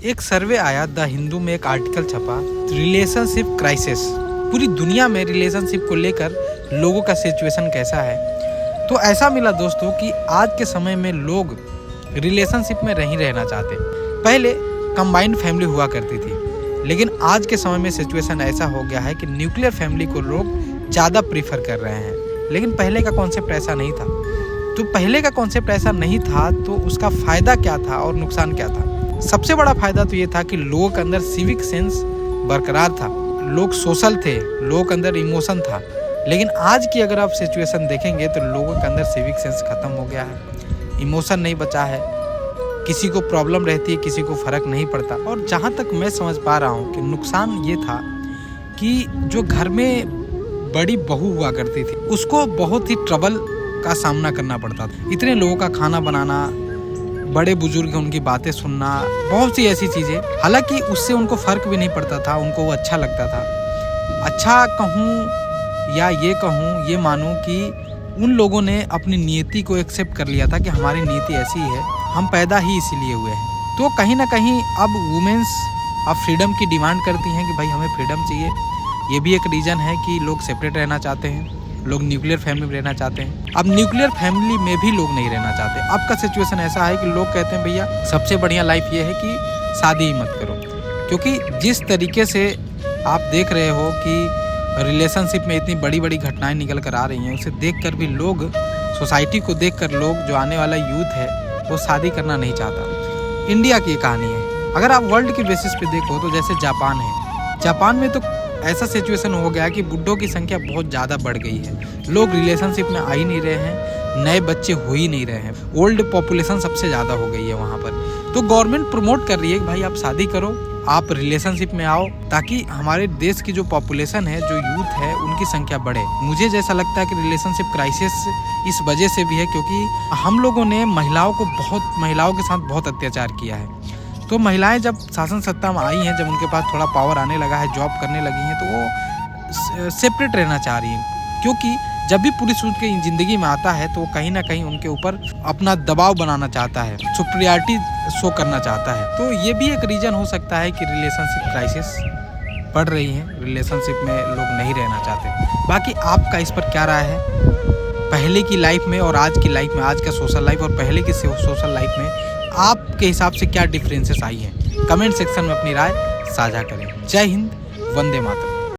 एक सर्वे आया द हिंदू में, एक आर्टिकल छपा, रिलेशनशिप क्राइसिस। पूरी दुनिया में रिलेशनशिप को लेकर लोगों का सिचुएशन कैसा है। तो ऐसा मिला दोस्तों कि आज के समय में लोग रिलेशनशिप में नहीं रहना चाहते। पहले कंबाइंड फैमिली हुआ करती थी, लेकिन आज के समय में सिचुएशन ऐसा हो गया है कि न्यूक्लियर फैमिली को लोग ज़्यादा प्रीफर कर रहे हैं। लेकिन पहले का कॉन्सेप्ट ऐसा नहीं था। तो पहले का कॉन्सेप्ट ऐसा नहीं था तो उसका फ़ायदा क्या था और नुकसान क्या था। सबसे बड़ा फ़ायदा तो ये था कि लोगों के अंदर सिविक सेंस बरकरार था, लोग सोशल थे, लोगों के अंदर इमोशन था। लेकिन आज की अगर आप सिचुएशन देखेंगे तो लोगों के अंदर सिविक सेंस ख़त्म हो गया है, इमोशन नहीं बचा है, किसी को प्रॉब्लम रहती है, किसी को फ़र्क नहीं पड़ता। और जहाँ तक मैं समझ पा रहा हूँ कि नुकसान ये था कि जो घर में बड़ी बहू हुआ करती थी उसको बहुत ही ट्रबल का सामना करना पड़ता था। इतने लोगों का खाना बनाना, बड़े बुजुर्ग उनकी बातें सुनना, बहुत सी ऐसी चीज़ें। हालांकि उससे उनको फ़र्क भी नहीं पड़ता था, उनको वो अच्छा लगता था। अच्छा कहूँ या ये कहूँ, ये मानूँ कि उन लोगों ने अपनी नियति को एक्सेप्ट कर लिया था कि हमारी नियति ऐसी है, हम पैदा ही इसीलिए हुए हैं। तो कहीं ना कहीं अब वुमेन्स अब फ्रीडम की डिमांड करती हैं कि भाई हमें फ्रीडम चाहिए। ये भी एक रीज़न है कि लोग सेपरेट रहना चाहते हैं, लोग न्यूक्लियर फैमिली में रहना चाहते हैं। अब न्यूक्लियर फैमिली में भी लोग नहीं रहना चाहते। अब का सिचुएशन ऐसा है कि लोग कहते हैं भैया सबसे बढ़िया लाइफ ये है कि शादी ही मत करो। क्योंकि जिस तरीके से आप देख रहे हो कि रिलेशनशिप में इतनी बड़ी बड़ी घटनाएं निकल कर आ रही हैं, उसे देख कर भी लोग, सोसाइटी को देख कर लोग, जो आने वाला यूथ है वो शादी करना नहीं चाहता। इंडिया की कहानी है। अगर आप वर्ल्ड की बेसिस पे देखो तो जैसे जापान है, जापान में तो ऐसा सिचुएशन हो गया कि बुड्ढों की संख्या बहुत ज़्यादा बढ़ गई है। लोग रिलेशनशिप में आ ही नहीं रहे हैं, नए बच्चे हो ही नहीं रहे हैं, ओल्ड पॉपुलेशन सबसे ज़्यादा हो गई है वहाँ पर। तो गवर्नमेंट प्रमोट कर रही है कि भाई आप शादी करो, आप रिलेशनशिप में आओ, ताकि हमारे देश की जो पॉपुलेशन है, जो यूथ है, उनकी संख्या बढ़े। मुझे जैसा लगता है कि रिलेशनशिप क्राइसिस इस वजह से भी है क्योंकि हम लोगों ने महिलाओं के साथ बहुत अत्याचार किया है। तो महिलाएं जब शासन सत्ता में आई हैं, जब उनके पास थोड़ा पावर आने लगा है, जॉब करने लगी हैं, तो वो सेपरेट रहना चाह रही हैं। क्योंकि जब भी पुरुष उनकी ज़िंदगी में आता है तो वो कहीं ना कहीं उनके ऊपर अपना दबाव बनाना चाहता है, सुपीरियरिटी शो करना चाहता है। तो ये भी एक रीज़न हो सकता है कि रिलेशनशिप क्राइसिस बढ़ रही है, रिलेशनशिप में लोग नहीं रहना चाहते। बाकी आपका इस पर क्या राय है? पहले की लाइफ में और आज की लाइफ में, आज का सोशल लाइफ और पहले की सोशल लाइफ में आपके हिसाब से क्या डिफरेंसेस आई हैं? कमेंट सेक्शन में अपनी राय साझा करें। जय हिंद, वंदे मातरम।